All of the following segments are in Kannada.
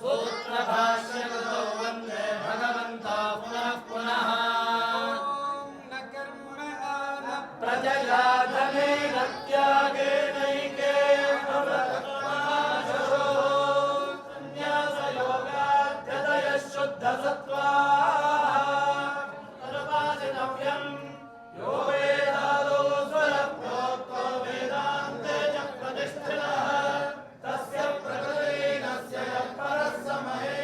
सूत्रभाष्यकृतौ वन्दे भगवन्तौ पुनः पुनः न कर्म न प्रजया धनेन त्यागेनैके भवतत्त्वनाशो संन्यासयोगाध्यतयः शुद्धसत्त्वाः तदुपासितव्यम् यो वेदादौ स्वरप्रोक्तो वेदान्ते च प्रतिष्ठितः तस्य प्रकृतिनस्य यः परः समये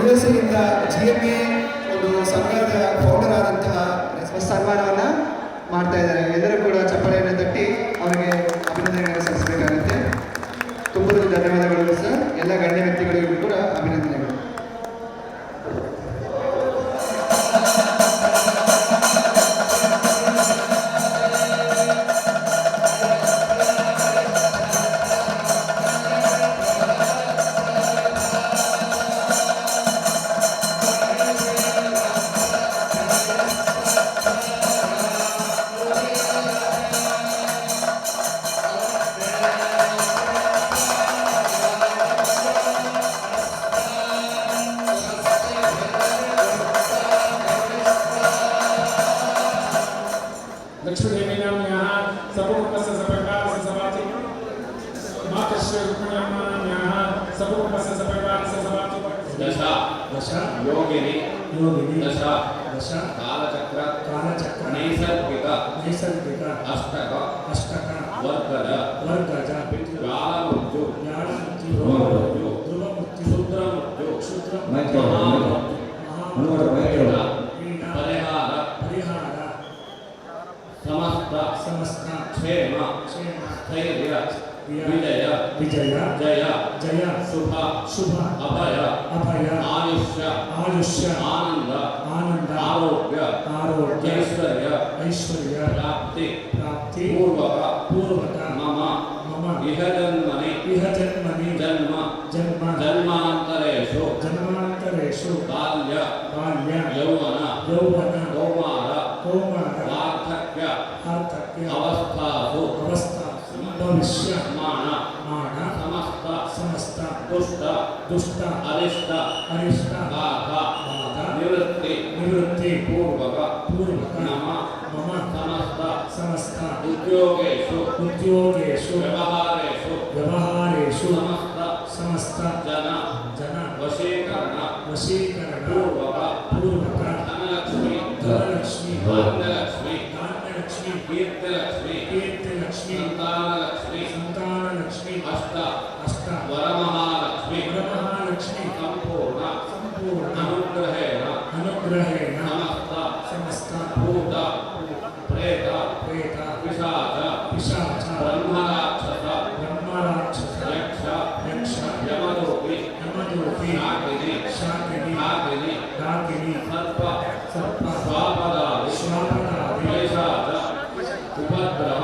ಯುಎಸ್ಎಯಿಂದ GMA ಒಂದು ಸಂಘದ ಫೌಂಡರ್ ಆದಂತಹ ಸನ್ಮಾನವನ್ನು ಮಾಡ್ತಾ ಇದ್ದಾರೆ. ಎಲ್ಲರೂ ಕೂಡ ಚಪ್ಪಾಳೆಯನ್ನು ತಟ್ಟಿ ಅವರಿಗೆ ಅಭಿನಂದನೆಗಳನ್ನು ಸಲ್ಲಿಸಬೇಕಾಗುತ್ತೆ. ತುಂಬ ಧನ್ಯವಾದಗಳು ಸರ್. ಎಲ್ಲ ಗಣ್ಯ ವ್ಯಕ್ತಿಗಳಿಗೂ ಕೂಡ ಅಭಿನಂದನೆಗಳು. लक्ष्मीदेवीनाम्याः सपुरुपस्य सपरिवारस्य सभाति मातृश्रीरुक्मिण्याम्याः सपुरुपस्य सपरिवारस्य सभाति दश योगिनी दश कालचक्र नैसर्गिक अष्टक वर्गज व्यालमृत्यु ध्रुवमृत्यु शूद्रमृत्यु परिहार समस्त क्षेम स्थैर्य विजय जय शुभ अभय आयुष्य आनंद आरोग्य ऐश्वर्य प्राप्ति पूर्वक मम इह जन्मनि जन्मांतरेषु बाल्य यौवन कौमार वार्धक्य अवस्थासु भविष्यमाण समस्त दुष्ट अरिष्ट बाधा निवृत्ति पूर्वक मम समस्त उद्योगेषु व्यवहारेषु समस्त जन वशीकरण पूर्वक धनलक्ष्मी कीर्तिलक्ष्मी संतानलक्ष्मी अष्ट वरमहालक्ष्मी संपूर्ण अनुग्रहेण समस्त भूत प्रेत पिशाच ब्रह्मराक्षस यक्ष यमदूती शाकिनी सर्प स्वापदादि वैशाच उपद्रव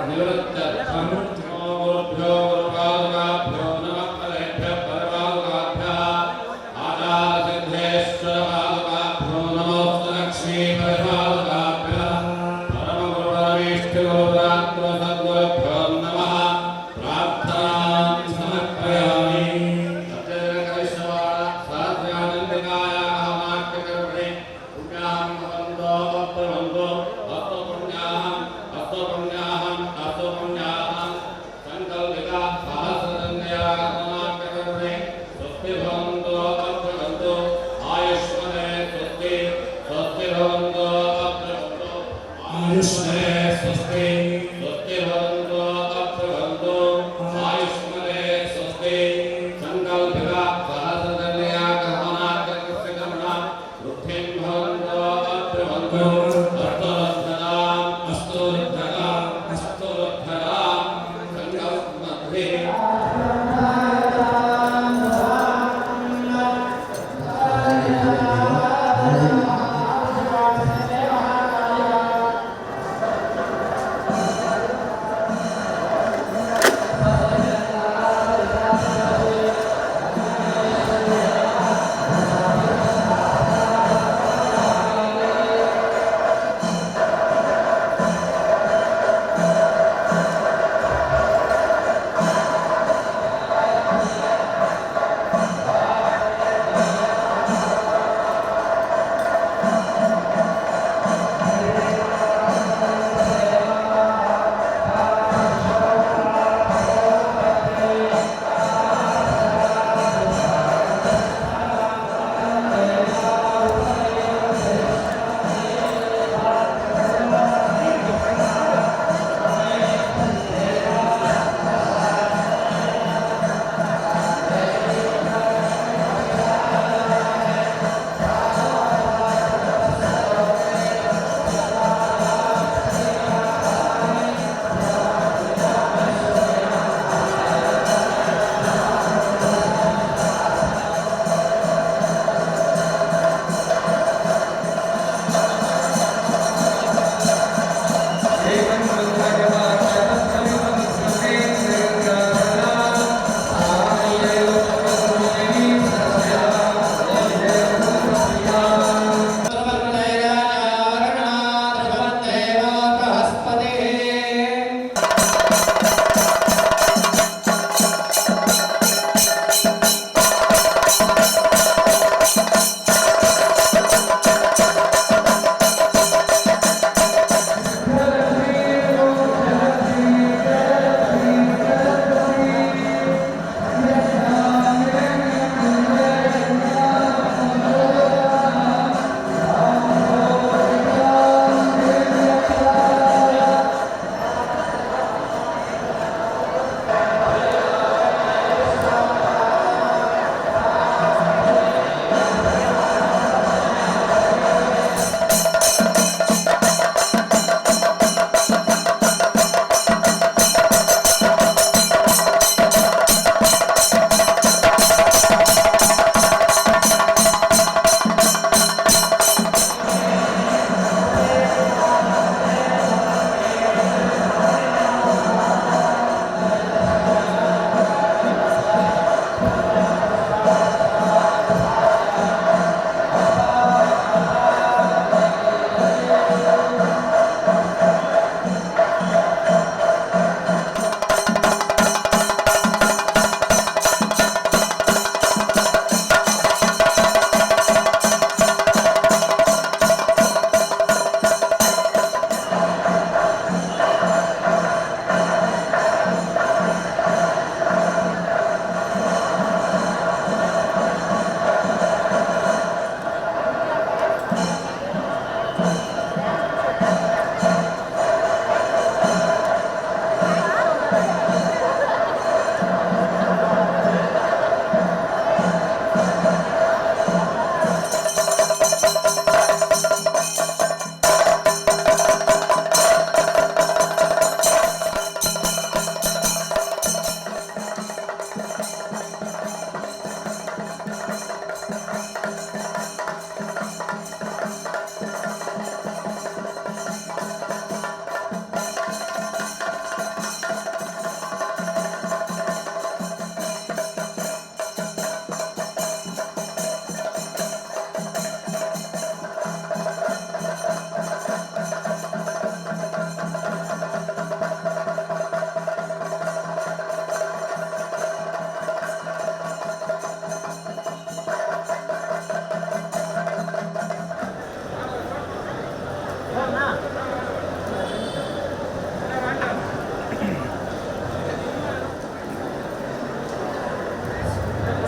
निवृत्त्यर्थो गुरुपादुकाभ्यो नमः कलेभ्यः परपादुकाभ्यः आचारसिद्धेश्वरपादुकाभ्यो नमोऽस्तु लक्ष्मी परिपादुकाभ्यः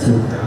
ಸೂಕ್ತ.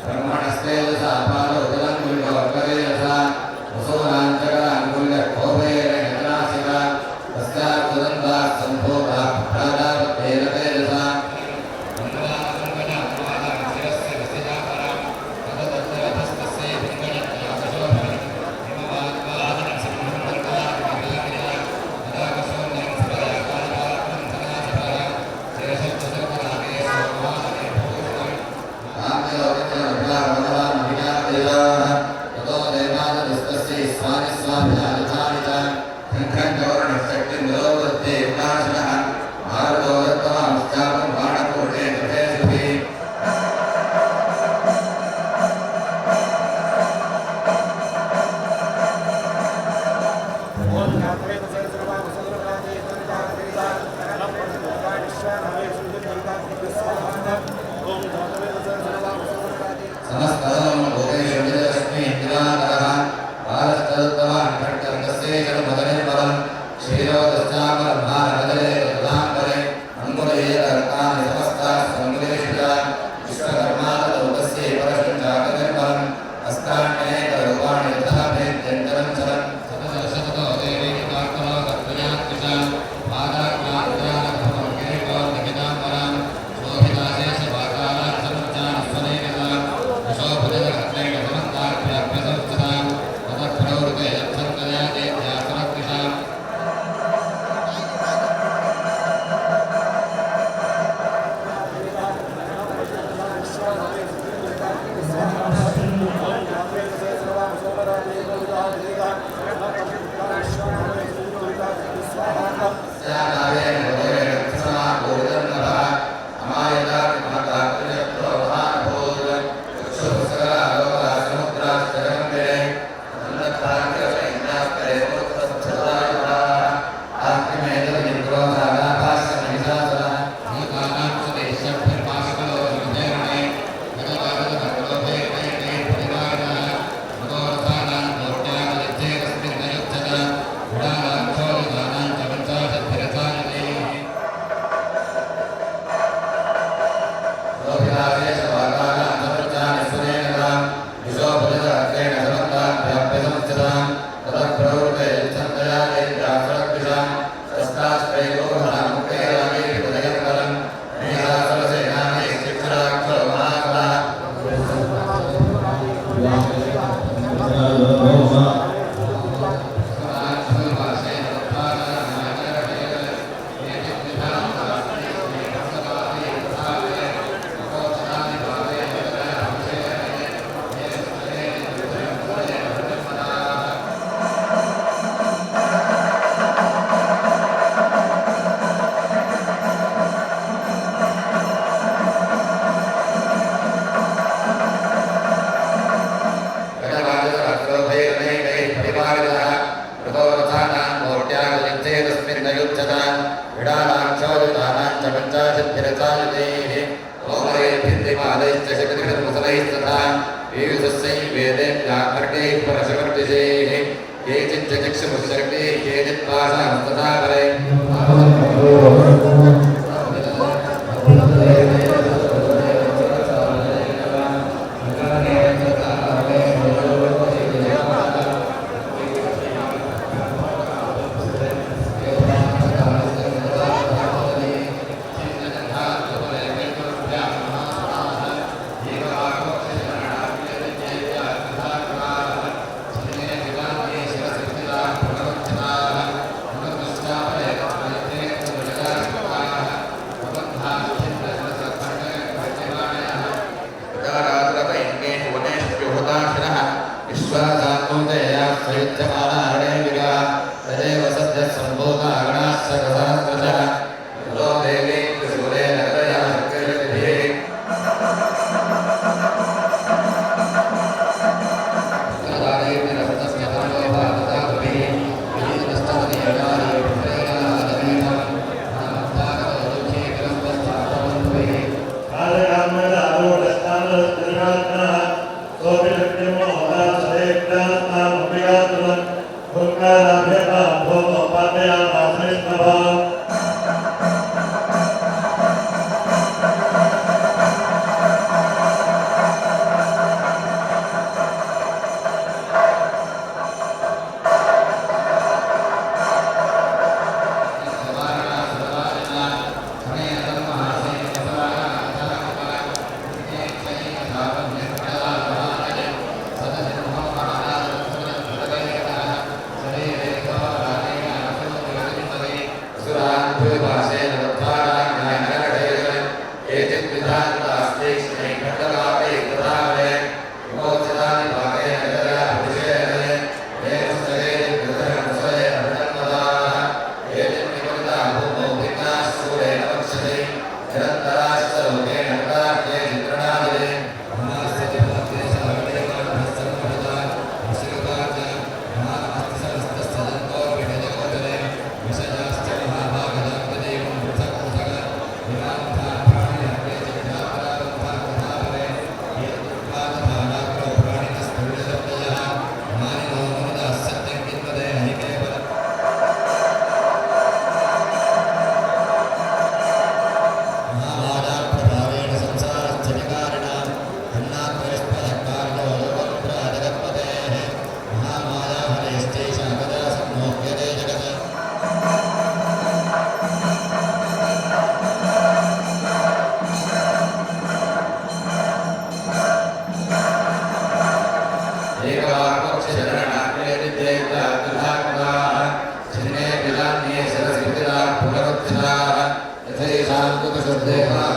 ब्रह्मणस्ते सापालो उदलंकुल्यो करेयसा वसोनांचकरांकुल्य कोवेर यजनासिका तस्यात् सुगन्धा संभोगा प्रादावत्तेरतेजसा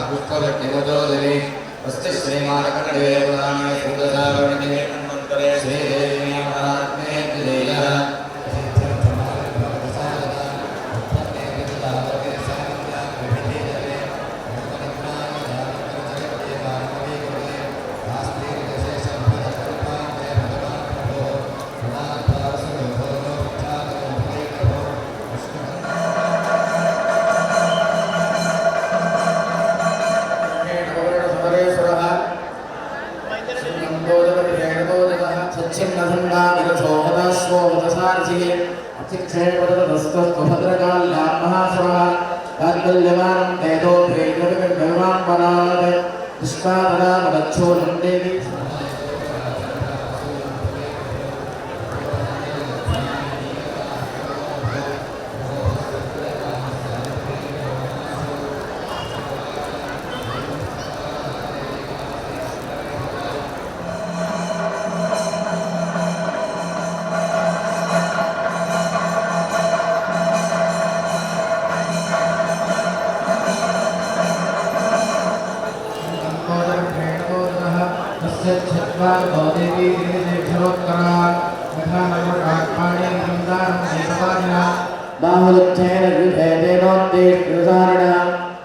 पुष्पभट्टिमजोदरि अस्ति श्रीमानकण्डवे पुराणे सुदशावर्णिने मन्वन्तरे श्रीदेवी महात्मे जयः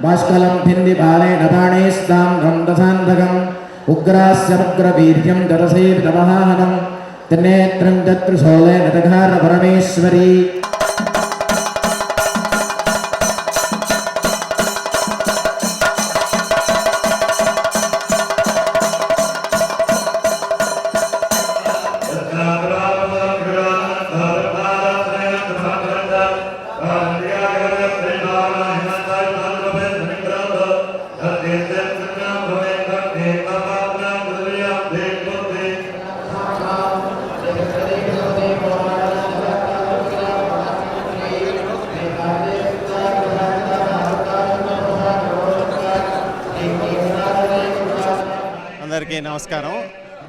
भास्कलं भिन्दी बालेन बाणेस्तां रन्दसान्धकम् उग्रास्य उग्रवीर्यं दरसेवितमहाहनं त्रिनेत्रं चतुर्शूलेन दधार परमेश्वरी అందరికీ నమస్కారం.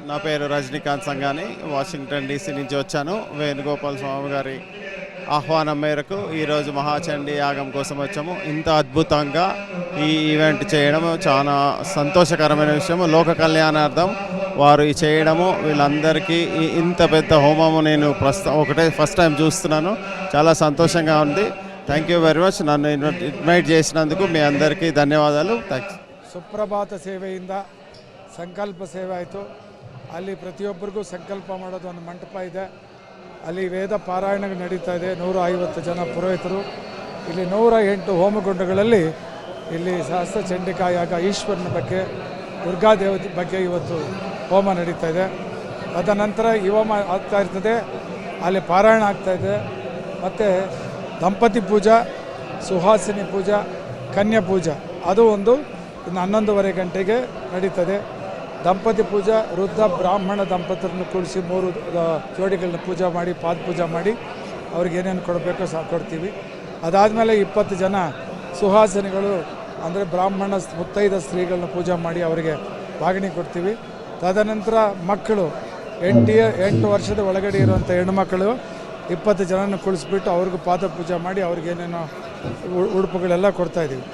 నా పేరు రజనీకాంత్ సంగాని, వాషింగ్టన్ డీసీ నుంచి వచ్చాను. వేణుగోపాల్ స్వామి గారి ఆహ్వానం మేరకు ఈరోజు మహాచండీ యాగం కోసం వచ్చాము. ఇంత అద్భుతంగా ఈ ఈవెంట్ చేయడం చాలా సంతోషకరమైన విషయం. లోక కళ్యాణార్థం వారు చేయడము, వీళ్ళందరికీ ఇంత పెద్ద హోమము నేను ఫస్ట్ టైం చూస్తున్నాను. చాలా సంతోషంగా ఉంది. Thank you very much. నన్ను ఇన్వైట్ చేసినందుకు మీ అందరికీ ಧನ್ಯವಾದಗಳು. ಥ್ಯಾಂಕ್ಸ್. ಸುಪ್ರಭಾತ ಸೇವೆಯಿಂದ ಸಂಕಲ್ಪ ಸೇವೆ ಆಯಿತು. ಅಲ್ಲಿ ಪ್ರತಿಯೊಬ್ಬರಿಗೂ ಸಂಕಲ್ಪ ಮಾಡೋದು ಒಂದು ಮಂಟಪ ಇದೆ. ಅಲ್ಲಿ ವೇದ ಪಾರಾಯಣ ನಡೀತಾ ಇದೆ. 150 ಜನ ಪುರೋಹಿತರು. ಇಲ್ಲಿ 108 ಹೋಮಗುಂಡಗಳಲ್ಲಿ ಇಲ್ಲಿ ಸಹಸ್ರ ಚಂಡಿಕಾ ಯಾಗ, ಈಶ್ವರನ ಬಗ್ಗೆ, ದುರ್ಗಾದೇವತೆ ಬಗ್ಗೆ ಇವತ್ತು ಹೋಮ ನಡೀತಾ ಇದೆ. ತದನಂತರ ಈ ಹೋಮ ಆಗ್ತಾ ಇರ್ತದೆ, ಅಲ್ಲಿ ಪಾರಾಯಣ ಆಗ್ತಾಯಿದೆ. ಮತ್ತು ದಂಪತಿ ಪೂಜಾ, ಸುಹಾಸಿನಿ ಪೂಜಾ, ಕನ್ಯಾ ಪೂಜಾ ಅದು ಒಂದು ಇನ್ನು 11:30 ಗಂಟೆಗೆ ನಡೀತದೆ. ದಂಪತಿ ಪೂಜಾ ವೃದ್ಧ ಬ್ರಾಹ್ಮಣ ದಂಪತಿಯನ್ನು ಕೂಡಿಸಿ 3 ಜೋಡಿಗಳನ್ನ ಪೂಜೆ ಮಾಡಿ, ಪಾದ ಪೂಜೆ ಮಾಡಿ ಅವ್ರಿಗೆ ಏನೇನು ಕೊಡಬೇಕೋ ಸಹ ಕೊಡ್ತೀವಿ. ಅದಾದಮೇಲೆ 20 ಜನ ಸುಹಾಸಿನಿಗಳು ಅಂದರೆ ಬ್ರಾಹ್ಮಣ ಮುತ್ತೈದ ಸ್ತ್ರೀಗಳನ್ನ ಪೂಜೆ ಮಾಡಿ ಅವರಿಗೆ ಬಾಗಿಣಿ ಕೊಡ್ತೀವಿ. ತದನಂತರ ಮಕ್ಕಳು 8 ವರ್ಷದ ಒಳಗಡೆ ಇರುವಂಥ ಹೆಣ್ಣುಮಕ್ಕಳು 20 ಜನನ ಕುಳಿಸ್ಬಿಟ್ಟು ಅವ್ರಿಗೂ ಪಾದ ಪೂಜೆ ಮಾಡಿ ಅವ್ರಿಗೇನೇನೋ ಉಡುಪುಗಳೆಲ್ಲ ಕೊಡ್ತಾಯಿದ್ದೀವಿ.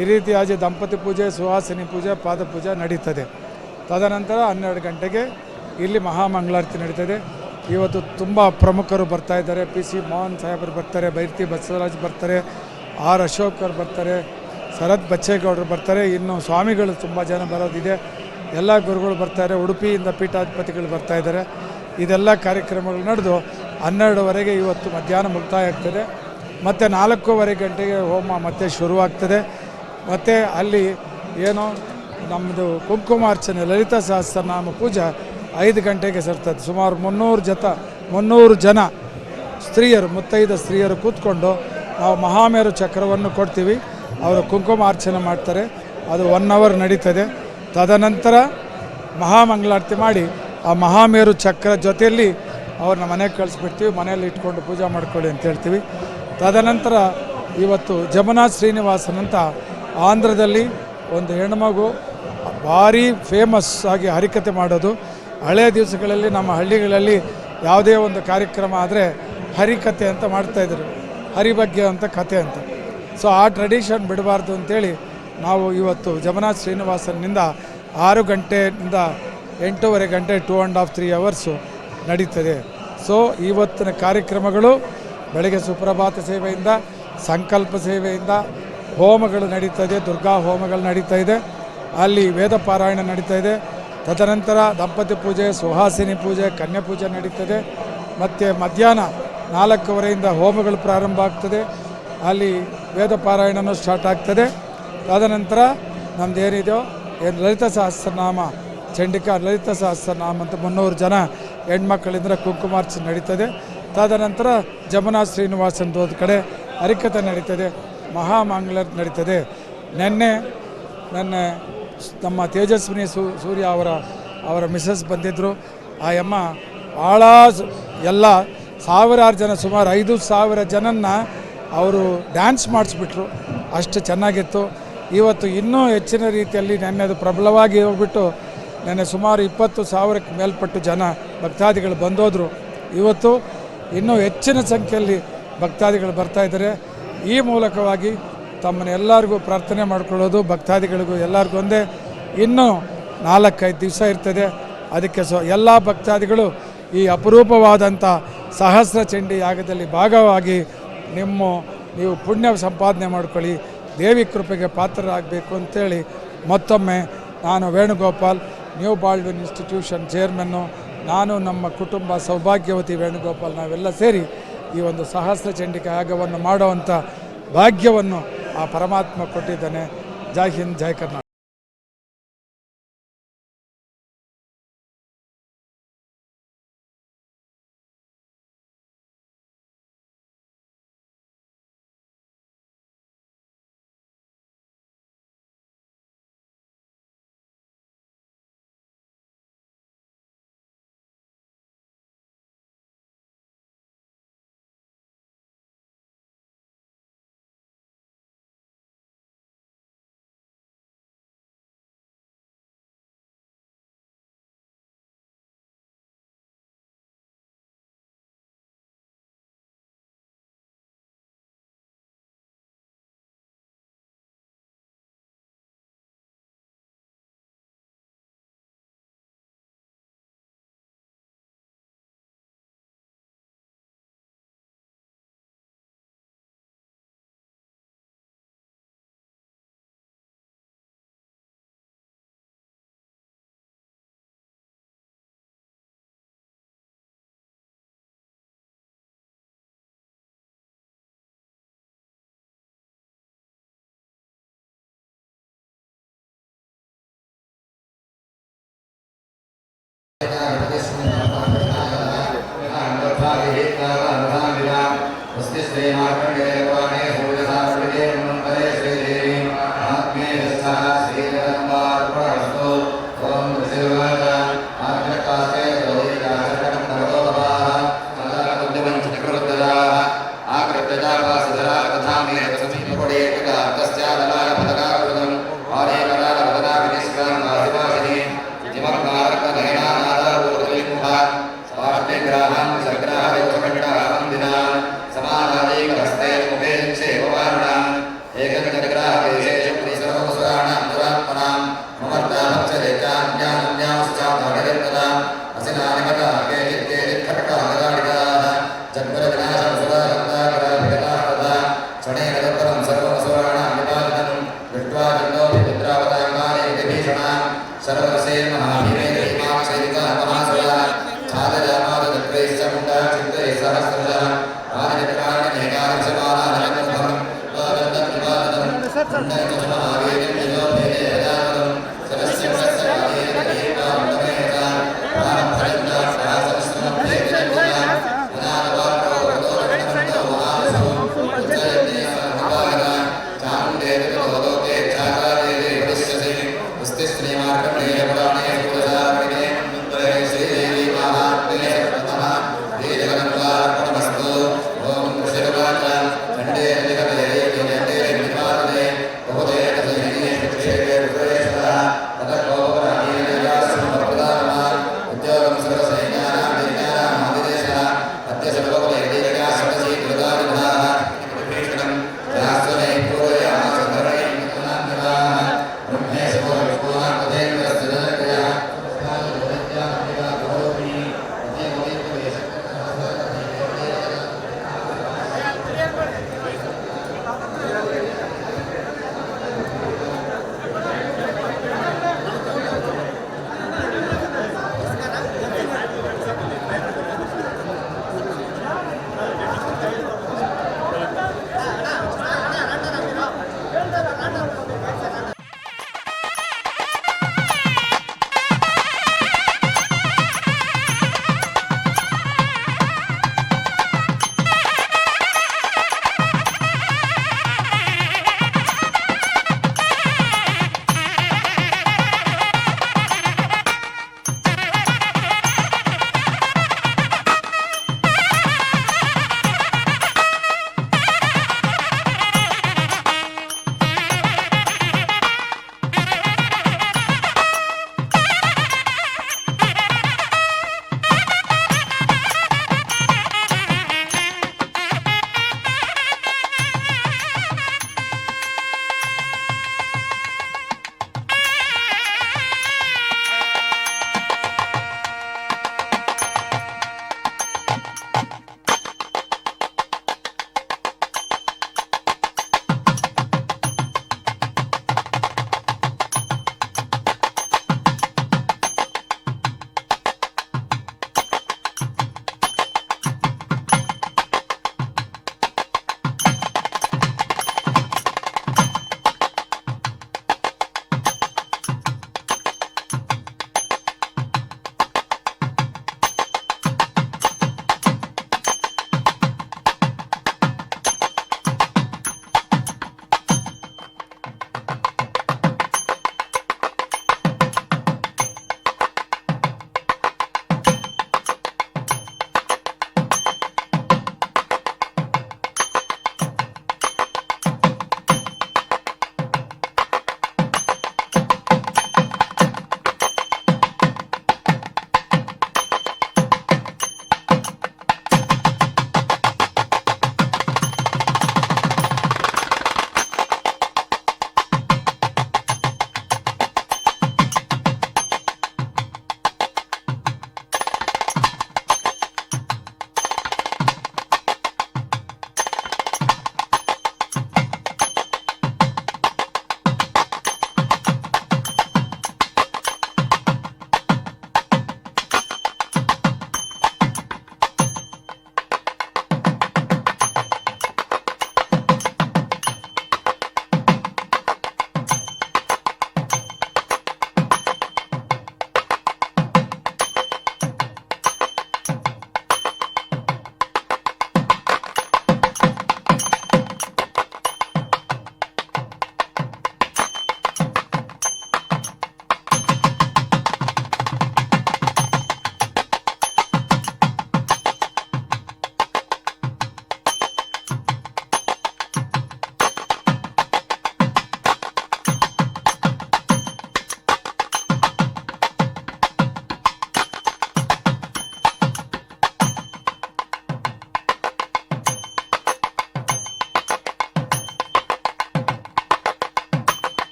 ಈ ರೀತಿಯಾಗಿ ದಂಪತಿ ಪೂಜೆ, ಸುಹಾಸಿನಿ ಪೂಜೆ, ಪಾದ ಪೂಜೆ ನಡೀತದೆ. ತದನಂತರ 12 ಗಂಟೆಗೆ ಇಲ್ಲಿ ಮಹಾಮಂಗಳಾರತಿ ನಡೀತದೆ. ಇವತ್ತು ತುಂಬ ಪ್ರಮುಖರು ಬರ್ತಾಯಿದ್ದಾರೆ. PC ಮೋಹನ್ ಸಾಹೇಬರು ಬರ್ತಾರೆ, ಬೈರ್ತಿ ಬಸವರಾಜ್ ಬರ್ತಾರೆ, R ಅಶೋಕ್ ಅವರು ಬರ್ತಾರೆ, ಶರತ್ ಬಚ್ಚೇಗೌಡರು ಬರ್ತಾರೆ. ಇನ್ನು ಸ್ವಾಮಿಗಳು ತುಂಬ ಜನ ಬರೋದಿದೆ. ಎಲ್ಲ ಗುರುಗಳು ಬರ್ತಾರೆ. ಉಡುಪಿಯಿಂದ ಪೀಠಾಧಿಪತಿಗಳು ಬರ್ತಾಯಿದ್ದಾರೆ. ಇದೆಲ್ಲ ಕಾರ್ಯಕ್ರಮಗಳು ನಡೆದು 12ವರೆಗೆ ಇವತ್ತು ಮಧ್ಯಾಹ್ನ ಮುಕ್ತಾಯ ಆಗ್ತದೆ. ಮತ್ತು 4:15 ಗಂಟೆಗೆ ಹೋಮ ಮತ್ತೆ ಶುರುವಾಗ್ತದೆ. ಮತ್ತು ಅಲ್ಲಿ ಏನೋ ನಮ್ಮದು ಕುಂಕುಮಾರ್ಚನೆ, ಲಲಿತಾ ಸಹಸ್ರನಾಮ ಪೂಜೆ 5 ಗಂಟೆಗೆ ಸೇರ್ತದೆ. ಸುಮಾರು 300 ಜನ ಸ್ತ್ರೀಯರು, ಮುತ್ತೈದ ಸ್ತ್ರೀಯರು ಕೂತ್ಕೊಂಡು ನಾವು ಮಹಾಮೇರು ಚಕ್ರವನ್ನು ಕೊಡ್ತೀವಿ. ಅವರು ಕುಂಕುಮಾರ್ಚನೆ ಮಾಡ್ತಾರೆ. ಅದು 1 ಅವರ್ ನಡೀತದೆ. ತದನಂತರ ಮಹಾಮಂಗಳಾರತಿ ಮಾಡಿ ಆ ಮಹಾಮೇರು ಚಕ್ರ ಜೊತೆಯಲ್ಲಿ ಅವ್ರನ್ನ ಮನೆಗೆ ಕಳಿಸ್ಬಿಡ್ತೀವಿ. ಮನೆಯಲ್ಲಿ ಇಟ್ಕೊಂಡು ಪೂಜೆ ಮಾಡ್ಕೊಳ್ಳಿ ಅಂತ ಹೇಳ್ತೀವಿ. ತದನಂತರ ಇವತ್ತು ಜಮುನಾ ಶ್ರೀನಿವಾಸನ್ ಅಂತ ಆಂಧ್ರದಲ್ಲಿ ಒಂದು ಹೆಣ್ಮಗು ಭಾರಿ ಫೇಮಸ್ ಆಗಿ ಹರಿಕತೆ ಮಾಡೋದು. ಹಳೆಯ ದಿವಸಗಳಲ್ಲಿ ನಮ್ಮ ಹಳ್ಳಿಗಳಲ್ಲಿ ಯಾವುದೇ ಒಂದು ಕಾರ್ಯಕ್ರಮ ಆದರೆ ಹರಿಕತೆ ಅಂತ ಮಾಡ್ತಾಯಿದ್ರು, ಹರಿ ಬಗ್ಗೆ ಅಂತ ಕತೆ ಅಂತ. ಸೊ ಆ ಟ್ರೆಡಿಷನ್ ಬಿಡಬಾರ್ದು ಅಂತೇಳಿ ನಾವು ಇವತ್ತು ಜಮನಾಥ್ ಶ್ರೀನಿವಾಸನಿಂದ 6 ಗಂಟೆಯಿಂದ 8:30 ಗಂಟೆ 2.5-3 ಅವರ್ಸು ನಡೀತದೆ. ಸೊ ಇವತ್ತಿನ ಕಾರ್ಯಕ್ರಮಗಳು ಬೆಳಗ್ಗೆ ಸುಪ್ರಭಾತ ಸೇವೆಯಿಂದ, ಸಂಕಲ್ಪ ಸೇವೆಯಿಂದ, ಹೋಮಗಳು ನಡೀತದೆ, ದುರ್ಗಾ ಹೋಮಗಳು ನಡೀತಾ ಇದೆ, ಅಲ್ಲಿ ವೇದ ಪಾರಾಯಣ ನಡೀತಾ ಇದೆ. ತದನಂತರ ದಂಪತಿ ಪೂಜೆ, ಸುಹಾಸಿನಿ ಪೂಜೆ, ಕನ್ಯಾ ಪೂಜೆ ನಡೀತದೆ. ಮತ್ತು ಮಧ್ಯಾಹ್ನ 4:15ರಿಂದ ಹೋಮಗಳು ಪ್ರಾರಂಭ ಆಗ್ತದೆ, ಅಲ್ಲಿ ವೇದ ಪಾರಾಯಣನೂ ಸ್ಟಾರ್ಟ್ ಆಗ್ತದೆ. ತದನಂತರ ನಮ್ದು ಏನಿದೆಯೋ ಲಲಿತ ಸಹಸ್ರನಾಮ, ಚಂಡಿಕಾ ಲಲಿತ ಸಹಸ್ರನಾಮ ಅಂತ 300 ಜನ ಹೆಣ್ಮಕ್ಕಳಿಂದ ಕುಂಕುಮಾರ್ಚನೆ ನಡೀತದೆ. ತದನಂತರ ಜಮನಾಥ್ ಶ್ರೀನಿವಾಸನ್ ಒಂದು ಕಡೆ ಹರಿಕಥೆ ನಡೀತದೆ, ಮಹಾಮಂಗಳ ನಡೀತದೆ. ನೆನ್ನೆ ನಮ್ಮ ತೇಜಸ್ವಿನಿ ಸೂರ್ಯ ಅವರ ಮಿಸಸ್ ಬಂದಿದ್ದರು. ಆ ಅಮ್ಮ ಭಾಳ ಎಲ್ಲ ಸಾವಿರಾರು ಜನ, ಸುಮಾರು 5,000 ಜನನ್ನ ಅವರು ಡ್ಯಾನ್ಸ್ ಮಾಡಿಸ್ಬಿಟ್ರು. ಅಷ್ಟು ಚೆನ್ನಾಗಿತ್ತು. ಇವತ್ತು ಇನ್ನೂ ಹೆಚ್ಚಿನ ರೀತಿಯಲ್ಲಿ ನೆನ್ನೆದು ಪ್ರಬಲವಾಗಿ ಹೋಗ್ಬಿಟ್ಟು ನೆನ್ನೆ ಸುಮಾರು 20,000ಕ್ಕೆ ಮೇಲ್ಪಟ್ಟು ಜನ ಭಕ್ತಾದಿಗಳು ಬಂದೋದ್ರು. ಇವತ್ತು ಇನ್ನೂ ಹೆಚ್ಚಿನ ಸಂಖ್ಯೆಯಲ್ಲಿ ಭಕ್ತಾದಿಗಳು ಬರ್ತಾಯಿದ್ದಾರೆ. ಈ ಮೂಲಕವಾಗಿ ತಮ್ಮನ್ನೆಲ್ಲರಿಗೂ ಪ್ರಾರ್ಥನೆ ಮಾಡ್ಕೊಳ್ಳೋದು, ಭಕ್ತಾದಿಗಳಿಗೂ ಎಲ್ಲರಿಗೂ ಒಂದೇ, ಇನ್ನೂ 4-5 ದಿವಸ ಇರ್ತದೆ. ಅದಕ್ಕೆ ಎಲ್ಲ ಭಕ್ತಾದಿಗಳು ಈ ಅಪರೂಪವಾದಂಥ ಸಹಸ್ರ ಚಂಡಿ ಯಾಗದಲ್ಲಿ ಭಾಗವಾಗಿ ನೀವು ಪುಣ್ಯ ಸಂಪಾದನೆ ಮಾಡ್ಕೊಳ್ಳಿ, ದೇವಿ ಕೃಪೆಗೆ ಪಾತ್ರರಾಗಬೇಕು ಅಂತೇಳಿ ಮತ್ತೊಮ್ಮೆ ನಾನು ವೇಣುಗೋಪಾಲ್, ನ್ಯೂ ಬಾಲ್ಡ್ವಿನ್ ಇನ್ಸ್ಟಿಟ್ಯೂಷನ್ ಚೇರ್ಮನ್ನು, ನಾನು ನಮ್ಮ ಕುಟುಂಬ ಸೌಭಾಗ್ಯವತಿ ವೇಣುಗೋಪಾಲ್ ನಾವೆಲ್ಲ ಸೇರಿ ಈ ಒಂದು ಸಹಸ್ರ ಚಂಡಿಕಾ ಯಾಗವನ್ನು ಮಾಡುವಂಥ ಭಾಗ್ಯವನ್ನು ಆ ಪರಮಾತ್ಮ ಕೊಟ್ಟಿದ್ದಾನೆ. ಜೈ ಹಿಂದ್, ಜೈ ಕರ್ನಾಟಕ. ोम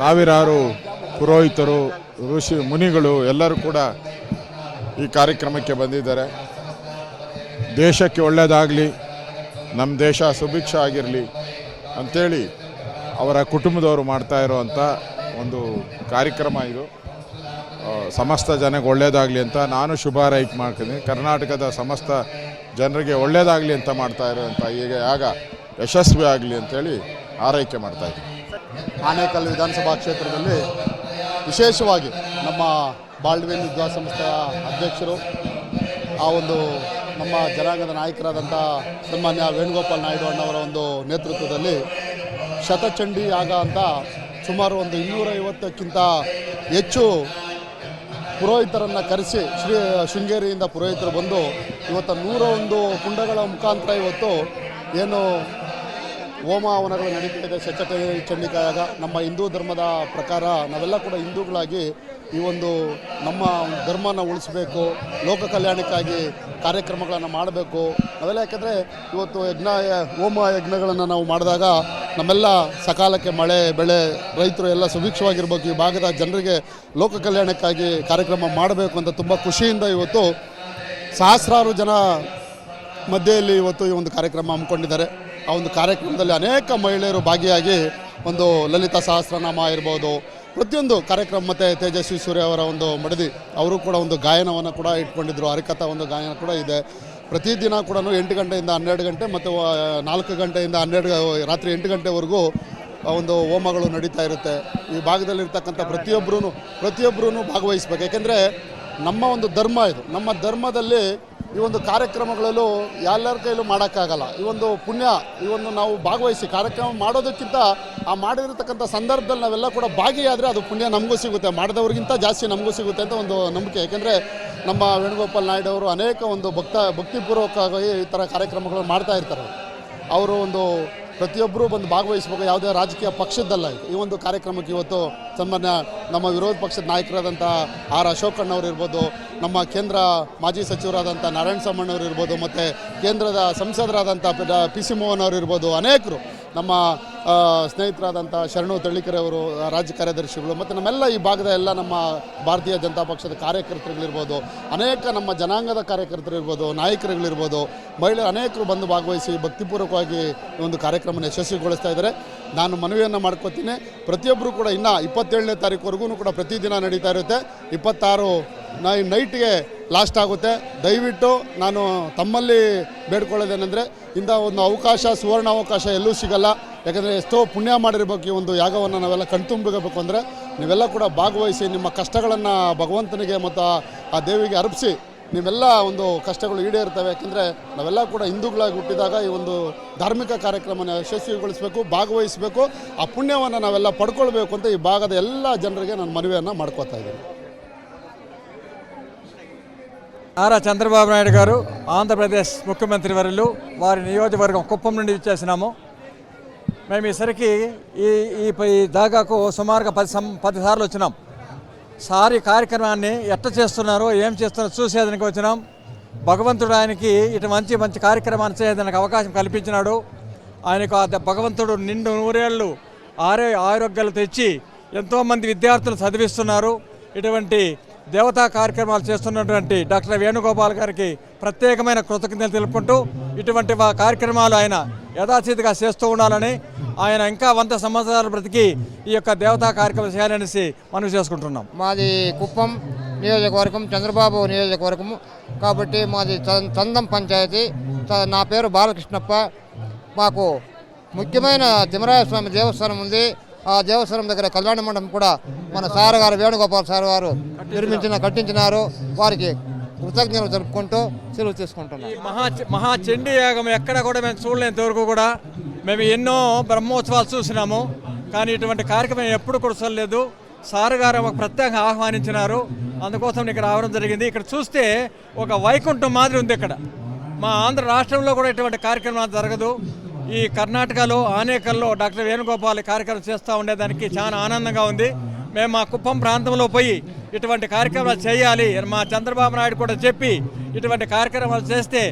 ಸಾವಿರಾರು ಪುರೋಹಿತರು, ಋಷಿ ಮುನಿಗಳು ಎಲ್ಲರೂ ಕೂಡ ಈ ಕಾರ್ಯಕ್ರಮಕ್ಕೆ ಬಂದಿದ್ದಾರೆ. ದೇಶಕ್ಕೆ ಒಳ್ಳೆಯದಾಗಲಿ, ನಮ್ಮ ದೇಶ ಸುಭಿಕ್ಷ ಆಗಿರಲಿ ಅಂಥೇಳಿ ಅವರ ಕುಟುಂಬದವರು ಮಾಡ್ತಾ ಇರೋವಂಥ ಒಂದು ಕಾರ್ಯಕ್ರಮ ಇದು. ಸಮಸ್ತ ಜನಕ್ಕೆ ಒಳ್ಳೆಯದಾಗಲಿ ಅಂತ ನಾನು ಶುಭ ಹಾರೈಕೆ ಮಾಡ್ತೀನಿ. ಕರ್ನಾಟಕದ ಸಮಸ್ತ ಜನರಿಗೆ ಒಳ್ಳೆಯದಾಗಲಿ ಅಂತ ಮಾಡ್ತಾ ಇರೋವಂಥ ಈಗ ಆಗ ಯಶಸ್ವಿ ಆಗಲಿ ಅಂಥೇಳಿ ಆರೈಕೆ ಮಾಡ್ತಾಯಿದ್ದೀನಿ. ಆನೇಕಲ್ ವಿಧಾನಸಭಾ ಕ್ಷೇತ್ರದಲ್ಲಿ ವಿಶೇಷವಾಗಿ ನಮ್ಮ ಬಾಲ್ಡ್ವೇನ್ ವಿದ್ಯಾಸಂಸ್ಥೆಯ ಅಧ್ಯಕ್ಷರು, ಆ ಒಂದು ನಮ್ಮ ಜನಾಂಗದ ನಾಯಕರಾದಂಥ ಸನ್ಮಾನ್ಯ ವೇಣುಗೋಪಾಲ್ ನಾಯ್ಡು ಅಣ್ಣವರ ಒಂದು ನೇತೃತ್ವದಲ್ಲಿ ಶತಚಂಡಿ ಯಾಗ ಅಂತ ಸುಮಾರು ಒಂದು 250ಕ್ಕಿಂತ ಹೆಚ್ಚು ಪುರೋಹಿತರನ್ನು ಕರೆಸಿ ಶೃಂಗೇರಿಯಿಂದ ಪುರೋಹಿತರು ಬಂದು ಇವತ್ತು 101 ಕುಂಡಗಳ ಮುಖಾಂತರ ಇವತ್ತು ಏನು ಹೋಮ ಹವನಗಳು ನಡೀತಾ ಇದೆ. ಚಂಡಿಕಾಯಾಗ ನಮ್ಮ ಹಿಂದೂ ಧರ್ಮದ ಪ್ರಕಾರ ನಾವೆಲ್ಲ ಕೂಡ ಹಿಂದೂಗಳಾಗಿ ಈ ಒಂದು ನಮ್ಮ ಧರ್ಮನ ಉಳಿಸ್ಬೇಕು, ಲೋಕ ಕಲ್ಯಾಣಕ್ಕಾಗಿ ಕಾರ್ಯಕ್ರಮಗಳನ್ನು ಮಾಡಬೇಕು ನಾವೆಲ್ಲ. ಯಾಕೆಂದರೆ ಇವತ್ತು ಹೋಮ ಯಜ್ಞಗಳನ್ನು ನಾವು ಮಾಡಿದಾಗ ನಮ್ಮೆಲ್ಲ ಸಕಾಲಕ್ಕೆ ಮಳೆ ಬೆಳೆ ರೈತರು ಎಲ್ಲ ಸುಭಿಕ್ಷವಾಗಿರ್ಬೇಕು. ಈ ಭಾಗದ ಜನರಿಗೆ ಲೋಕ ಕಲ್ಯಾಣಕ್ಕಾಗಿ ಕಾರ್ಯಕ್ರಮ ಮಾಡಬೇಕು ಅಂತ ತುಂಬ ಖುಷಿಯಿಂದ ಇವತ್ತು ಸಹಸ್ರಾರು ಜನ ಮಧ್ಯೆಯಲ್ಲಿ ಇವತ್ತು ಈ ಒಂದು ಕಾರ್ಯಕ್ರಮ ಹಮ್ಮಿಕೊಂಡಿದ್ದಾರೆ. ಆ ಒಂದು ಕಾರ್ಯಕ್ರಮದಲ್ಲಿ ಅನೇಕ ಮಹಿಳೆಯರು ಭಾಗಿಯಾಗಿ ಒಂದು ಲಲಿತಾ ಸಹಸ್ರನಾಮ ಇರ್ಬೋದು, ಪ್ರತಿಯೊಂದು ಕಾರ್ಯಕ್ರಮ, ಮತ್ತು ತೇಜಸ್ವಿ ಸೂರ್ಯ ಅವರ ಒಂದು ಮಡದಿ ಅವರು ಕೂಡ ಒಂದು ಗಾಯನವನ್ನು ಕೂಡ ಇಟ್ಕೊಂಡಿದ್ರು. ಹರಿಕಥಾ ಒಂದು ಗಾಯನ ಕೂಡ ಇದೆ. ಪ್ರತಿದಿನ ಕೂಡ 8 ಗಂಟೆಯಿಂದ 12 ಗಂಟೆ ಮತ್ತು 4 ಗಂಟೆಯಿಂದ 12 ರಾತ್ರಿ 8 ಗಂಟೆವರೆಗೂ ಒಂದು ಹೋಮಗಳು ನಡೀತಾ ಇರುತ್ತೆ. ಈ ಭಾಗದಲ್ಲಿರ್ತಕ್ಕಂಥ ಪ್ರತಿಯೊಬ್ಬರೂ ಭಾಗವಹಿಸ್ಬೇಕು. ಯಾಕೆಂದರೆ ನಮ್ಮ ಒಂದು ಧರ್ಮ ಇದು. ನಮ್ಮ ಧರ್ಮದಲ್ಲಿ ಈ ಒಂದು ಕಾರ್ಯಕ್ರಮಗಳಲ್ಲೂ ಎಲ್ಲರ ಕೈಲೂ ಮಾಡೋಕ್ಕಾಗಲ್ಲ. ಈ ಒಂದು ಪುಣ್ಯ, ಈ ಒಂದು ನಾವು ಭಾಗವಹಿಸಿ ಕಾರ್ಯಕ್ರಮ ಮಾಡೋದಕ್ಕಿಂತ ಆ ಮಾಡಿರತಕ್ಕಂಥ ಸಂದರ್ಭದಲ್ಲಿ ನಾವೆಲ್ಲ ಕೂಡ ಭಾಗಿಯಾದರೆ ಅದು ಪುಣ್ಯ ನಮಗೂ ಸಿಗುತ್ತೆ, ಮಾಡಿದವ್ರಿಗಿಂತ ಜಾಸ್ತಿ ನಮಗೂ ಸಿಗುತ್ತೆ ಅಂತ ಒಂದು ನಂಬಿಕೆ. ಯಾಕೆಂದರೆ ನಮ್ಮ ವೇಣುಗೋಪಾಲ್ ನಾಯ್ಡು ಅವರು ಅನೇಕ ಒಂದು ಭಕ್ತಿಪೂರ್ವಕವಾಗಿ ಈ ಥರ ಕಾರ್ಯಕ್ರಮಗಳನ್ನು ಮಾಡ್ತಾ ಇರ್ತಾರೆ. ಅವರು ಒಂದು ಪ್ರತಿಯೊಬ್ಬರೂ ಬಂದು ಭಾಗವಹಿಸಬೇಕು, ಯಾವುದೇ ರಾಜಕೀಯ ಪಕ್ಷದ್ದಲ್ಲ. ಈ ಒಂದು ಕಾರ್ಯಕ್ರಮಕ್ಕೆ ಇವತ್ತು ಸನ್ಮಾನ್ಯ ನಮ್ಮ ವಿರೋಧ ಪಕ್ಷದ ನಾಯಕರಾದಂಥ ಆರ್ ಅಶೋಕಣ್ಣವ್ರು ಇರ್ಬೋದು, ನಮ್ಮ ಕೇಂದ್ರ ಮಾಜಿ ಸಚಿವರಾದಂಥ ನಾರಾಯಣ ಸ್ವಾಮಣ್ಣವ್ರು ಇರ್ಬೋದು, ಮತ್ತು ಕೇಂದ್ರದ ಸಂಸದರಾದಂಥ ಪಿ ಸಿ ಮೋಹನ್ ಅವರು ಇರ್ಬೋದು, ಅನೇಕರು ನಮ್ಮ ಸ್ನೇಹಿತರಾದಂಥ ಶರಣು ತಳ್ಳಿಕೆರೆ ಅವರು ರಾಜ್ಯ ಕಾರ್ಯದರ್ಶಿಗಳು, ಮತ್ತು ನಮ್ಮೆಲ್ಲ ಈ ಭಾಗದ ಎಲ್ಲ ನಮ್ಮ ಭಾರತೀಯ ಜನತಾ ಪಕ್ಷದ ಕಾರ್ಯಕರ್ತರುಗಳಿರ್ಬೋದು, ಅನೇಕ ನಮ್ಮ ಜನಾಂಗದ ಕಾರ್ಯಕರ್ತರಿರ್ಬೋದು, ನಾಯಕರುಗಳಿರ್ಬೋದು, ಮಹಿಳೆಯರು ಅನೇಕರು ಬಂದು ಭಾಗವಹಿಸಿ ಭಕ್ತಿಪೂರ್ವಕವಾಗಿ ಈ ಒಂದು ಕಾರ್ಯಕ್ರಮನ ಯಶಸ್ವಿಗೊಳಿಸ್ತಾ ಇದ್ದಾರೆ. ನಾನು ಮನವಿಯನ್ನು ಮಾಡ್ಕೋತೀನಿ, ಪ್ರತಿಯೊಬ್ಬರು ಕೂಡ ಇನ್ನು 27ನೇ ತಾರೀಕುವರೆಗೂ ಕೂಡ ಪ್ರತಿದಿನ ನಡೀತಾ ಇರುತ್ತೆ. 26 ನೈಟ್ಗೆ ಲಾಸ್ಟ್ ಆಗುತ್ತೆ. ದಯವಿಟ್ಟು ನಾನು ತಮ್ಮಲ್ಲಿ ಬೇಡ್ಕೊಳ್ಳೋದೇನೆಂದರೆ, ಇಂಥ ಒಂದು ಅವಕಾಶ, ಸುವರ್ಣ ಅವಕಾಶ ಎಲ್ಲೂ ಸಿಗಲ್ಲ. ಯಾಕಂದರೆ ಎಷ್ಟೋ ಪುಣ್ಯ ಮಾಡಿರ್ಬೇಕು. ಈ ಒಂದು ಯಾಗವನ್ನು ನಾವೆಲ್ಲ ಕಣ್ತುಂಬಬೇಕು ಅಂದರೆ ನೀವೆಲ್ಲ ಕೂಡ ಭಾಗವಹಿಸಿ ನಿಮ್ಮ ಕಷ್ಟಗಳನ್ನು ಭಗವಂತನಿಗೆ ಮತ್ತು ಆ ದೇವಿಗೆ ಅರ್ಪಿಸಿ ನೀವೆಲ್ಲ ಒಂದು ಕಷ್ಟಗಳು ಈಡೇರ್ತವೆ. ಯಾಕೆಂದರೆ ನಾವೆಲ್ಲ ಕೂಡ ಹಿಂದೂಗಳಾಗಿ ಹುಟ್ಟಿದಾಗ ಈ ಒಂದು ಧಾರ್ಮಿಕ ಕಾರ್ಯಕ್ರಮನ ಯಶಸ್ವಿಗೊಳಿಸಬೇಕು, ಭಾಗವಹಿಸಬೇಕು, ಆ ಪುಣ್ಯವನ್ನು ನಾವೆಲ್ಲ ಪಡ್ಕೊಳ್ಬೇಕು ಅಂತ ಈ ಭಾಗದ ಎಲ್ಲ ಜನರಿಗೆ ನಾನು ಮನವಿಯನ್ನು ಮಾಡ್ಕೋತಾ ಇದ್ದೀನಿ. నారా చంద్రబాబు నాయుడు గారు ఆంధ్రప్రదేశ్ ముఖ్యమంత్రి వర్యులు వారి నియోజకవర్గం కుప్పం నుండి ఇచ్చేసినాము. మేము ఈసరికి ఈ దాగాకు సుమారుగా 10 సార్లు వచ్చినాం. సారి కార్యక్రమాన్ని ఎట్ట చేస్తున్నారో ఏం చేస్తున్నారో చూసేదానికి వచ్చినాం. భగవంతుడు ఆయనకి ఇటు మంచి కార్యక్రమాన్ని చేయడానికి అవకాశం కల్పించినాడు. ఆయనకు భగవంతుడు నిండు నూరేళ్ళు ఆరోగ్యాలు తెచ్చి ఎంతోమంది విద్యార్థులు చదివిస్తున్నారు. ఇటువంటి దేవతా కార్యక్రమాలు చేస్తున్నటువంటి డాక్టర్ వేణుగోపాల్ గారికి ప్రత్యేకమైన కృతజ్ఞతలు తెలుపుకుంటూ ఇటువంటి కార్యక్రమాలు ఆయన యథాచితిగా చేస్తూ ఉండాలని, ఆయన ఇంకా 100 సంవత్సరాలు బ్రతికి ఈ యొక్క దేవతా కార్యక్రమం చేయాలనేసి మనవి చేసుకుంటున్నాం. మాది కుప్పం నియోజకవర్గం, చంద్రబాబు నియోజకవర్గం కాబట్టి మాది చందం పంచాయతీ. నా పేరు బాలకృష్ణప్ప. మాకు ముఖ్యమైన తిమ్మరాయ స్వామి దేవస్థానం ఉంది. ఆ దేవస్థానం దగ్గర కళ్యాణ మండపం కూడా మన సార్ గారు వేణుగోపాల్ సార్ గారు కట్టించినారు. వారికి కృతజ్ఞతలు జరుపుకుంటూ సెలవు తీసుకుంటున్నాం. మహా చండీ యాగం ఎక్కడ కూడా మేము చూడలేంత వరకు కూడా మేము ఎన్నో బ్రహ్మోత్సవాలు చూసినాము, కానీ ఇటువంటి కార్యక్రమం ఎప్పుడు కూడా చూడలేదు. సార్ గారు మాకు ప్రత్యేకంగా ఆహ్వానించినారు, అందుకోసం ఇక్కడ రావడం జరిగింది. ఇక్కడ చూస్తే ఒక వైకుంఠం మాదిరి ఉంది. ఇక్కడ మా ఆంధ్ర రాష్ట్రంలో కూడా ఇటువంటి కార్యక్రమాలు జరగదు. ఈ కర్ణాటకలో ఆనేకల్లో డాక్టర్ వేణుగోపాల్ కార్యక్రమం చేస్తూ ఉండేదానికి చాలా ఆనందంగా ఉంది. మేము మా కుప్పం ప్రాంతంలో పోయి ఇటువంటి కార్యక్రమాలు చేయాలి, మా చంద్రబాబు నాయుడు కూడా చెప్పి ఇటువంటి కార్యక్రమాలు చేస్తే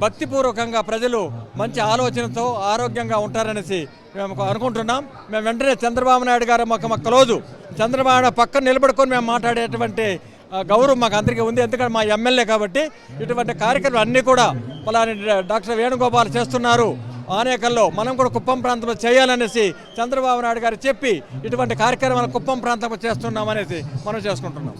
భక్తిపూర్వకంగా ప్రజలు మంచి ఆలోచనతో ఆరోగ్యంగా ఉంటారనేసి మేము అనుకుంటున్నాం. మేము వెంటనే చంద్రబాబు నాయుడు గారు మాకు క్లోజు, చంద్రబాబు నాయుడు పక్కన నిలబడుకొని మేము మాట్లాడేటువంటి గౌరవం మాకు అందరికీ ఉంది. ఎందుకంటే మా ఎమ్మెల్యే కాబట్టి ఇటువంటి కార్యక్రమాలు అన్నీ కూడా పలాని డాక్టర్ వేణుగోపాల్ చేస్తున్నారు ఆనేకల్లో, మనం కూడా కుప్పం ప్రాంతంలో చేయాలనేసి చంద్రబాబు నాయుడు గారు చెప్పి ఇటువంటి కార్యక్రమాలు కుప్పం ప్రాంతంలో చేస్తున్నామనేసి మనం చేసుకుంటున్నాం.